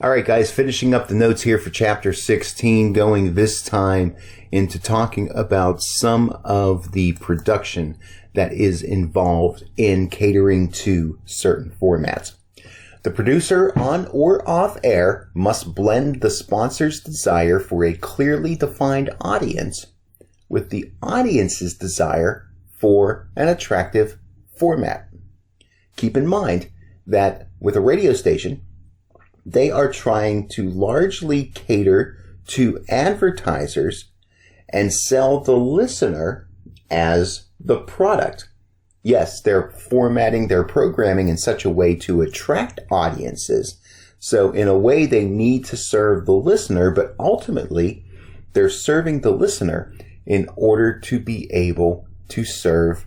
All right, guys, finishing up the notes here for chapter 16, going this time into talking about some of the production that is involved in catering to certain formats. The producer, on or off air, must blend the sponsor's desire for a clearly defined audience with the audience's desire for an attractive format. Keep in mind that with a radio station, they are trying to largely cater to advertisers and sell the listener as the product. Yes, they're formatting their programming in such a way to attract audiences. So in a way, they need to serve the listener, but ultimately, they're serving the listener in order to be able to serve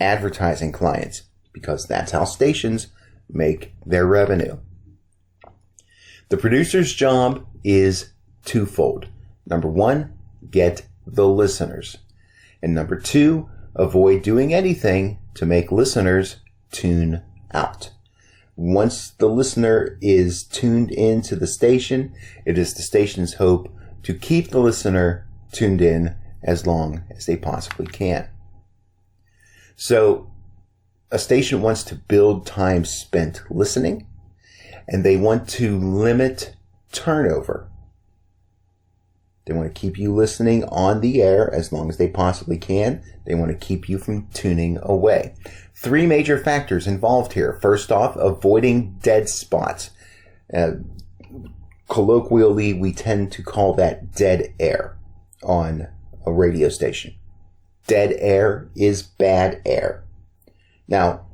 advertising clients, because that's how stations make their revenue. The producer's job is twofold. Number one, get the listeners. And number two, avoid doing anything to make listeners tune out. Once the listener is tuned into the station, it is the station's hope to keep the listener tuned in as long as they possibly can. So, a station wants to build time spent listening, and they want to limit turnover. They want to keep you listening on the air as long as they possibly can. They want to keep you from tuning away. Three major factors involved here. First off, avoiding dead spots. Colloquially, we tend to call that dead air on a radio station. Dead air is bad air. Now,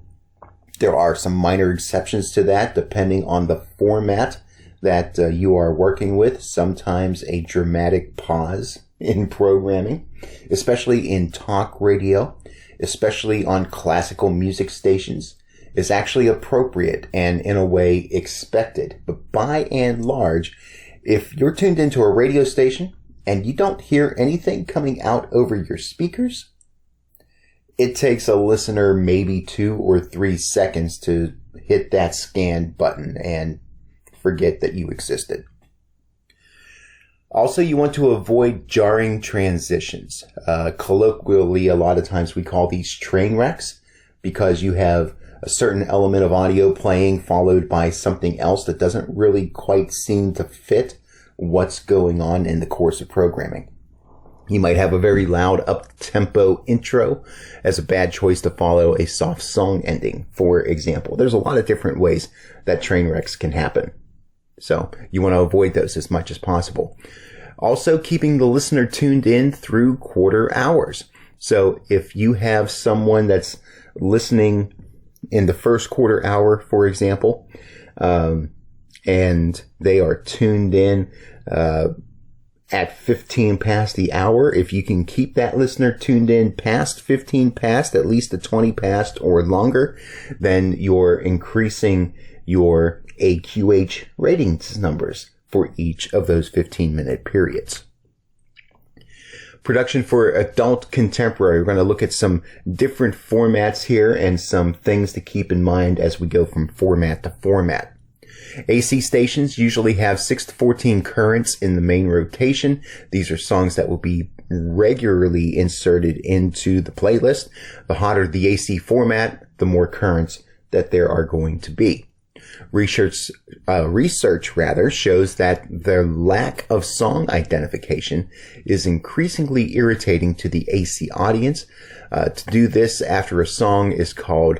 there are some minor exceptions to that depending on the format that you are working with. Sometimes a dramatic pause in programming, especially in talk radio, especially on classical music stations, is actually appropriate and in a way expected. But by and large, if you're tuned into a radio station and you don't hear anything coming out over your speakers, it takes a listener maybe 2 or 3 seconds to hit that scan button and forget that you existed. Also, you want to avoid jarring transitions. Colloquially, a lot of times we call these train wrecks because you have a certain element of audio playing followed by something else that doesn't really quite seem to fit what's going on in the course of programming. You might have a very loud up-tempo intro as a bad choice to follow a soft song ending, for example. There's a lot of different ways that train wrecks can happen. So you want to avoid those as much as possible. Also, keeping the listener tuned in through quarter hours. So if you have someone that's listening in the first quarter hour, for example, and they are tuned in at 15 past the hour, if you can keep that listener tuned in past 15 past, at least to 20 past or longer, then you're increasing your AQH ratings numbers for each of those 15-minute periods. Production for adult contemporary. We're going to look at some different formats here and some things to keep in mind as we go from format to format. AC stations usually have 6 to 14 currents in the main rotation. These are songs that will be regularly inserted into the playlist. The hotter the AC format, the more currents that there are going to be. Research shows that the lack of song identification is increasingly irritating to the AC audience. To do this after a song is called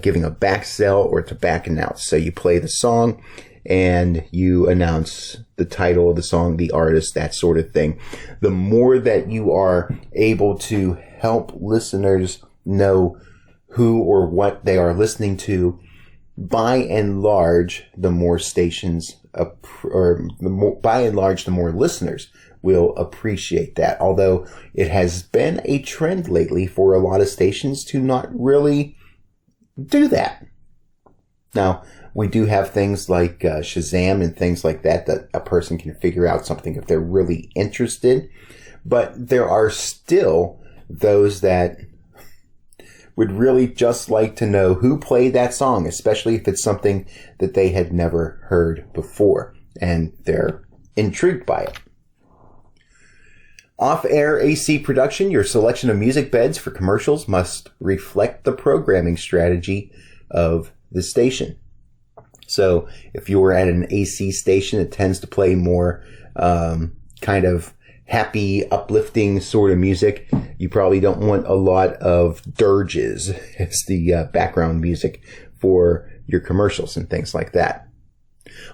giving a back sell or to back announce. So you play the song and you announce the title of the song, the artist, that sort of thing. The more that you are able to help listeners know who or what they are listening to, by and large, the more stations, by and large, the more listeners will appreciate that. Although it has been a trend lately for a lot of stations to not really do that. Now, we do have things like Shazam and things like that a person can figure out something if they're really interested. But there are still those that would really just like to know who played that song, especially if it's something that they had never heard before. and they're intrigued by it. Off-air AC production, your selection of music beds for commercials must reflect the programming strategy of the station. So if you're at an AC station, it tends to play more kind of happy, uplifting sort of music. You probably don't want a lot of dirges as the background music for your commercials and things like that.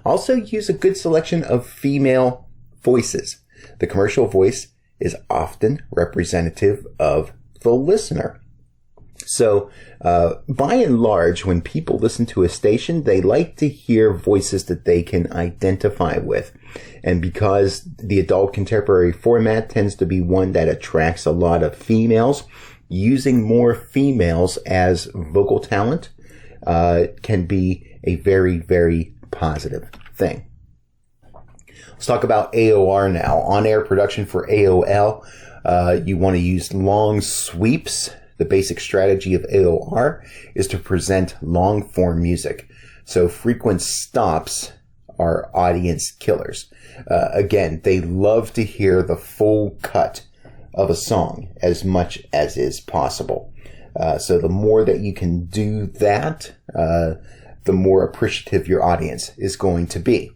Also use a good selection of female voices. The commercial voice is often representative of the listener. So, by and large, when people listen to a station, they like to hear voices that they can identify with. And because the adult contemporary format tends to be one that attracts a lot of females, using more females as vocal talent can be a very, very positive thing. Let's talk about AOR now. On-air production for AOL. You want to use long sweeps. The basic strategy of AOR is to present long-form music. So frequent stops are audience killers. Again, they love to hear the full cut of a song as much as is possible. So the more that you can do that, the more appreciative your audience is going to be.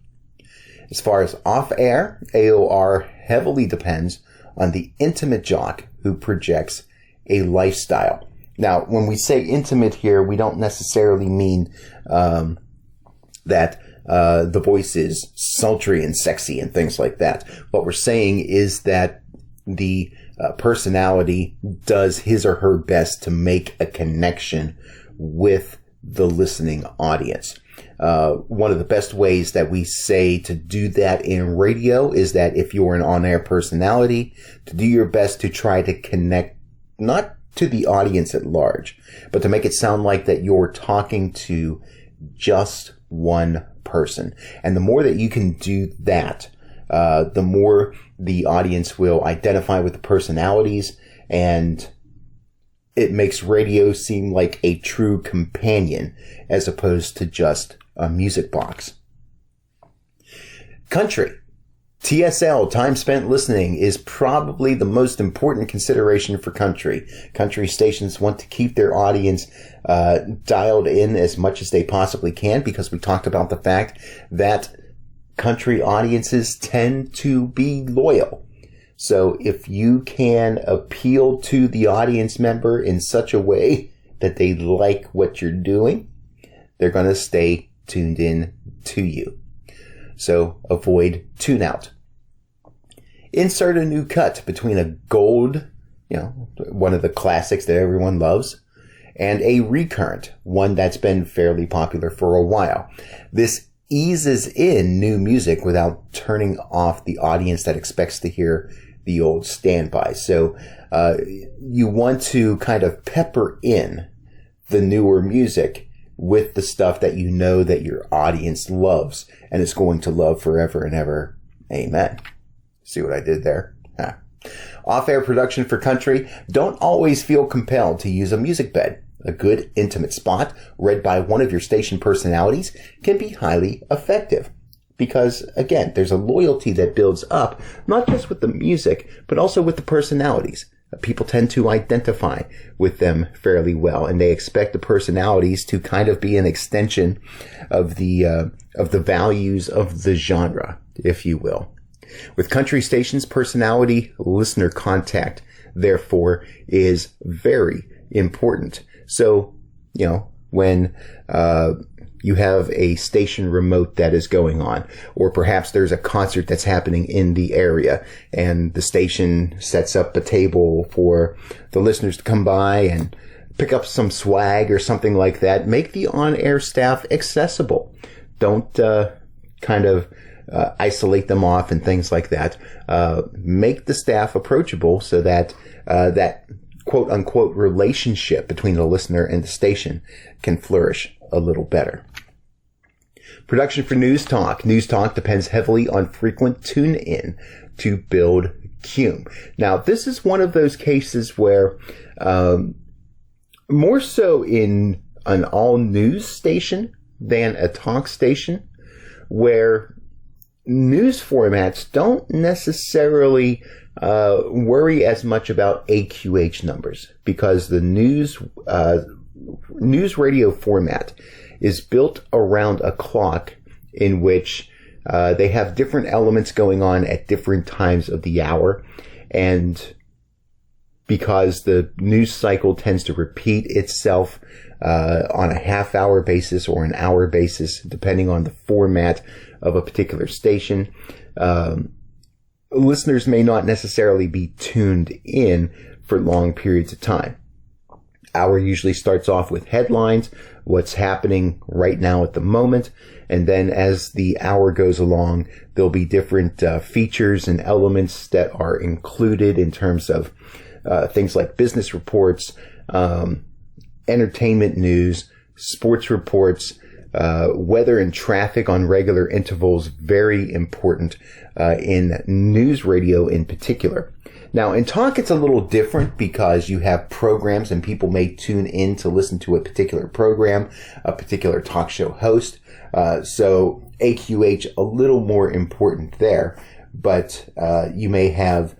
As far as off-air, AOR heavily depends on the intimate jock who projects a lifestyle. Now, when we say intimate here, we don't necessarily mean that the voice is sultry and sexy and things like that. What we're saying is that the personality does his or her best to make a connection with the listening audience. One of the best ways that we say to do that in radio is that if you're an on-air personality, to do your best to try to connect not to the audience at large, but to make it sound like that you're talking to just one person. And the more that you can do that, the more the audience will identify with the personalities, and it makes radio seem like a true companion as opposed to just a music box. Country. TSL, time spent listening, is probably the most important consideration for country. Country stations want to keep their audience dialed in as much as they possibly can, because we talked about the fact that country audiences tend to be loyal. So if you can appeal to the audience member in such a way that they like what you're doing, they're going to stay tuned in to you. So avoid tune out. Insert a new cut between a gold, one of the classics that everyone loves, and a recurrent, one that's been fairly popular for a while. This eases in new music without turning off the audience that expects to hear the old standby. So you want to kind of pepper in the newer music with the stuff that you know that your audience loves and is going to love forever and ever. Amen. See what I did there? Off-air production for country. Don't always feel compelled to use a music bed. A good intimate spot read by one of your station personalities can be highly effective. Because, again, there's a loyalty that builds up, not just with the music, but also with the personalities. People tend to identify with them fairly well, and they expect the personalities to kind of be an extension of the values of the genre, if you will. With country stations, personality listener contact, therefore, is very important. So, when you have a station remote that is going on, or perhaps there's a concert that's happening in the area, and the station sets up a table for the listeners to come by and pick up some swag or something like that, make the on-air staff accessible. Don't isolate them off and things like that. Make the staff approachable so that that quote-unquote relationship between the listener and the station can flourish a little better. Production for news talk. News talk depends heavily on frequent tune-in to build cume. Now, this is one of those cases where, more so in an all-news station than a talk station, where news formats don't necessarily worry as much about AQH numbers, because the news radio format is built around a clock in which they have different elements going on at different times of the hour. And because the news cycle tends to repeat itself on a half-hour basis or an hour basis, depending on the format of a particular station, listeners may not necessarily be tuned in for long periods of time. Hour usually starts off with headlines, what's happening right now at the moment, and then as the hour goes along, there'll be different features and elements that are included in terms of things like business reports, entertainment news, sports reports, weather and traffic on regular intervals, very important in news radio in particular. Now, in talk, it's a little different because you have programs and people may tune in to listen to a particular program, a particular talk show host. So AQH a little more important there, but you may have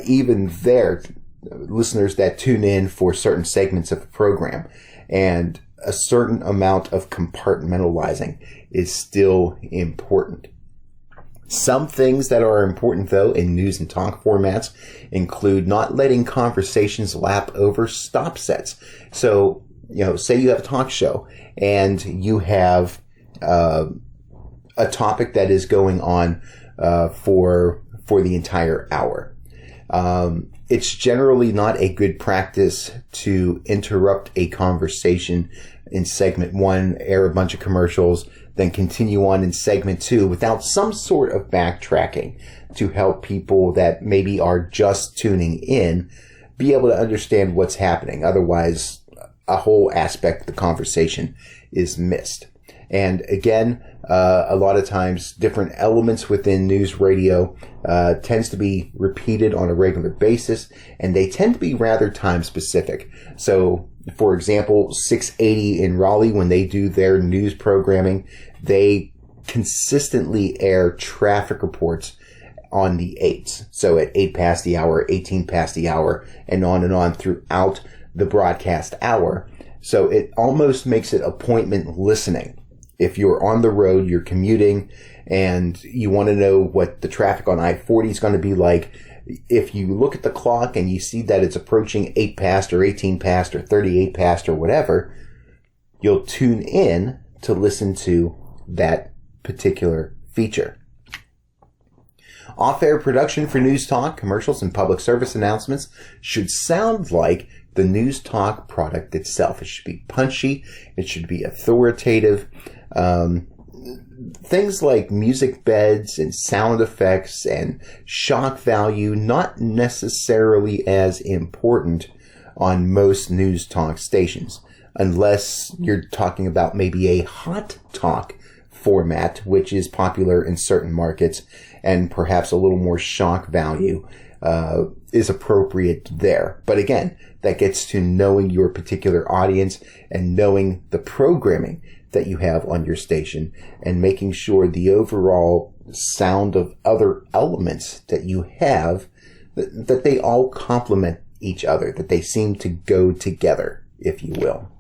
even there listeners that tune in for certain segments of the program, and a certain amount of compartmentalizing is still important. Some things that are important, though, in news and talk formats include not letting conversations lap over stop sets. So, say you have a talk show and you have a topic that is going on for the entire hour. It's generally not a good practice to interrupt a conversation in segment 1, air a bunch of commercials, then continue on in segment 2 without some sort of backtracking to help people that maybe are just tuning in be able to understand what's happening. Otherwise, a whole aspect of the conversation is missed. And again, a lot of times different elements within news radio tends to be repeated on a regular basis, and they tend to be rather time specific. So, for example, 680 in Raleigh, when they do their news programming, they consistently air traffic reports on the 8s. So at 8 past the hour, 18 past the hour, and on throughout the broadcast hour. So it almost makes it appointment listening. If you're on the road, you're commuting, and you want to know what the traffic on I-40 is going to be like, if you look at the clock and you see that it's approaching 8 past or 18 past or 38 past or whatever, you'll tune in to listen to that particular feature. Off-air production for news talk, commercials, and public service announcements should sound like the news talk product itself. It should be punchy. It should be authoritative. Things like music beds and sound effects and shock value, not necessarily as important on most news talk stations, unless you're talking about maybe a hot talk format, which is popular in certain markets, and perhaps a little more shock value is appropriate there. But again, that gets to knowing your particular audience and knowing the programming that you have on your station and making sure the overall sound of other elements that you have, that they all complement each other, that they seem to go together, if you will.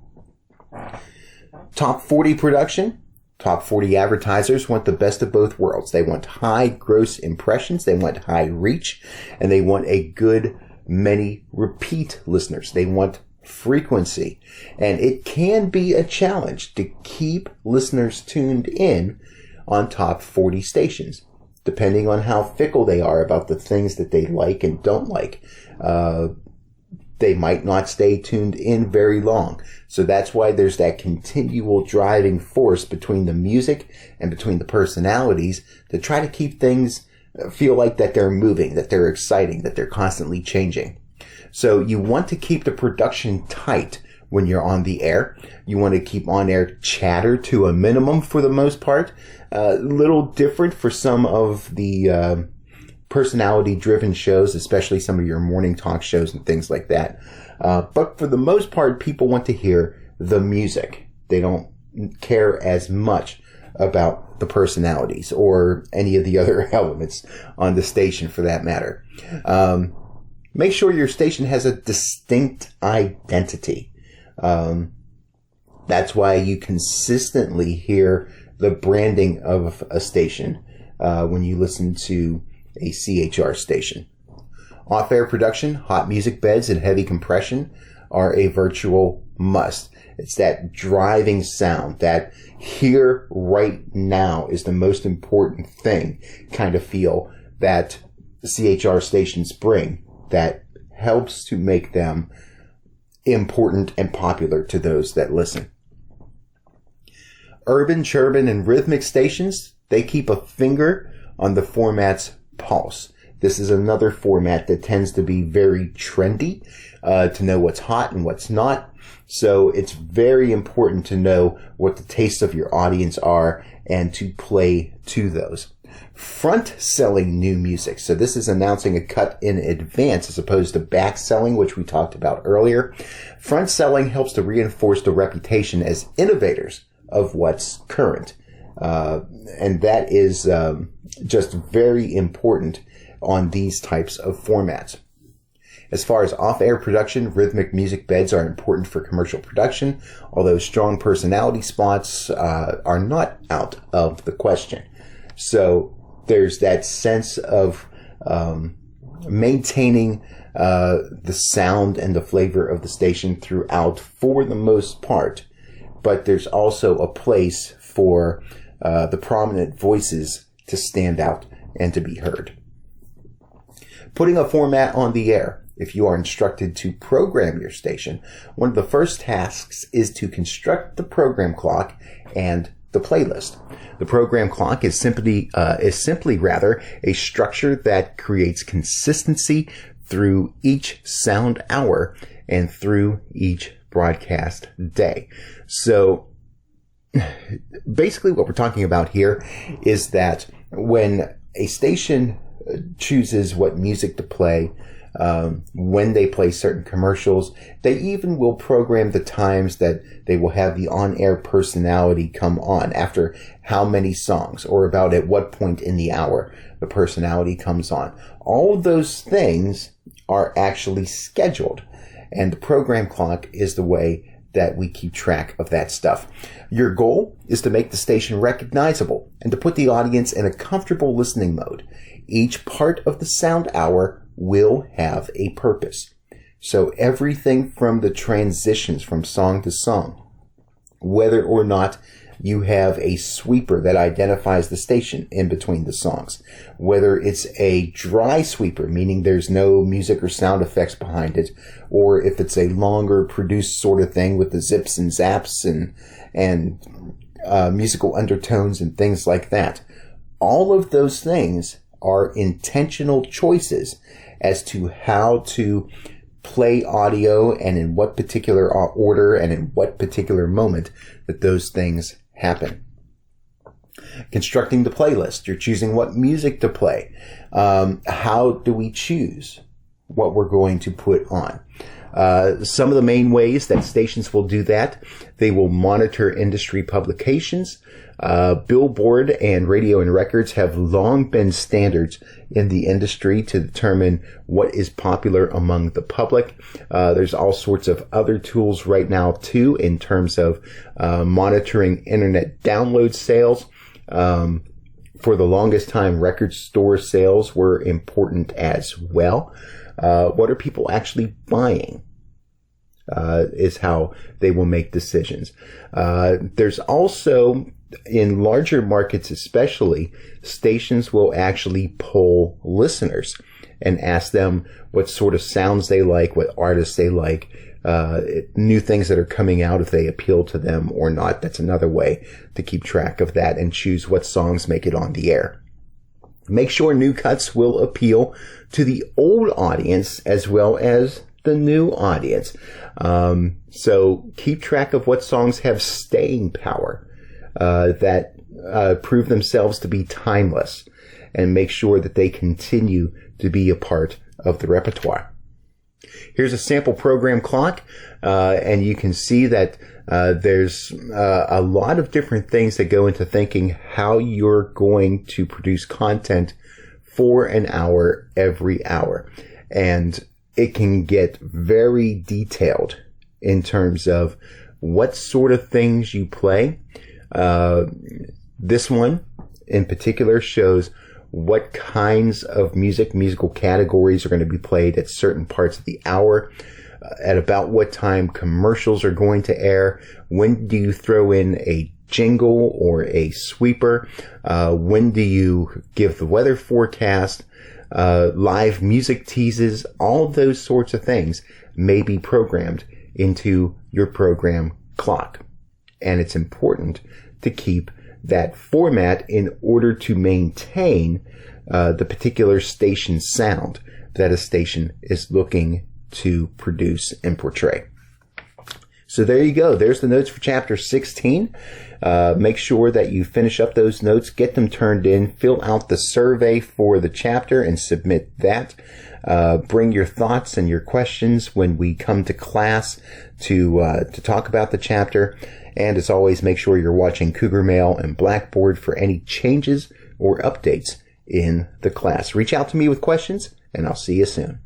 Top 40 production. Top 40 advertisers want the best of both worlds. They want high gross impressions, they want high reach, and they want a good many repeat listeners. They want frequency. And it can be a challenge to keep listeners tuned in on top 40 stations, depending on how fickle they are about the things that they like and don't like. They might not stay tuned in very long. So that's why there's that continual driving force between the music and between the personalities to try to keep things feel like that they're moving, that they're exciting, that they're constantly changing. So you want to keep the production tight when you're on the air. You want to keep on-air chatter to a minimum for the most part. A little different for some of the personality-driven shows, especially some of your morning talk shows and things like that. But for the most part, people want to hear the music. They don't care as much about the personalities or any of the other elements on the station for that matter. Make sure your station has a distinct identity. That's why you consistently hear the branding of a station when you listen to a CHR station. Off-air production, hot music beds, and heavy compression are a virtual must. It's that driving sound, that here right now is the most important thing kind of feel that CHR stations bring that helps to make them important and popular to those that listen. Urban, Churban, and Rhythmic stations, they keep a finger on the format's pulse. This is another format that tends to be very trendy, to know what's hot and what's not. So it's very important to know what the tastes of your audience are and to play to those. Front selling new music. So this is announcing a cut in advance as opposed to back selling, which we talked about earlier. Front selling helps to reinforce the reputation as innovators of what's current. And that is just very important on these types of formats. As far as off-air production, rhythmic music beds are important for commercial production, although strong personality spots are not out of the question. So there's that sense of maintaining the sound and the flavor of the station throughout for the most part, but there's also a place for the prominent voices to stand out and to be heard. Putting a format on the air. If you are instructed to program your station, one of the first tasks is to construct the program clock and the playlist. The program clock is simply a structure that creates consistency through each sound hour and through each broadcast day. So basically what we're talking about here is that when a station chooses what music to play, when they play certain commercials, they even will program the times that they will have the on-air personality come on, after how many songs or about at what point in the hour the personality comes on. All of those things are actually scheduled, and the program clock is the way that we keep track of that stuff. Your goal is to make the station recognizable and to put the audience in a comfortable listening mode. Each part of the sound hour will have a purpose. So everything from the transitions from song to song, whether or not you have a sweeper that identifies the station in between the songs, whether it's a dry sweeper, meaning there's no music or sound effects behind it, or if it's a longer produced sort of thing with the zips and zaps and musical undertones and things like that. All of those things are intentional choices as to how to play audio and in what particular order and in what particular moment that those things happen. Constructing the playlist. You're choosing what music to play. How do we choose what we're going to put on? Some of the main ways that stations will do that, they will monitor industry publications. Billboard and Radio and Records have long been standards in the industry to determine what is popular among the public. There's all sorts of other tools right now too in terms of monitoring internet download sales. For the longest time, record store sales were important as well. What are people actually buying? Is how they will make decisions. There's also, in larger markets especially, stations will actually poll listeners and ask them what sort of sounds they like, what artists they like, new things that are coming out, if they appeal to them or not. That's another way to keep track of that and choose what songs make it on the air. Make sure new cuts will appeal to the old audience as well as the new audience. So keep track of what songs have staying power, that prove themselves to be timeless, and make sure that they continue to be a part of the repertoire. Here's a sample program clock, and you can see that there's a lot of different things that go into thinking how you're going to produce content for an hour every hour. And it can get very detailed in terms of what sort of things you play. This one in particular shows what kinds of musical categories are going to be played at certain parts of the hour, at about what time commercials are going to air, when do you throw in a jingle or a sweeper, when do you give the weather forecast, live music teases. All of those sorts of things may be programmed into your program clock. And it's important to keep that format in order to maintain the particular station sound that a station is looking to produce and portray. So there you go. There's the notes for chapter 16. Make sure that you finish up those notes, get them turned in, fill out the survey for the chapter and submit that. Bring your thoughts and your questions when we come to class to talk about the chapter. And as always, make sure you're watching Cougar Mail and Blackboard for any changes or updates in the class. Reach out to me with questions, and I'll see you soon.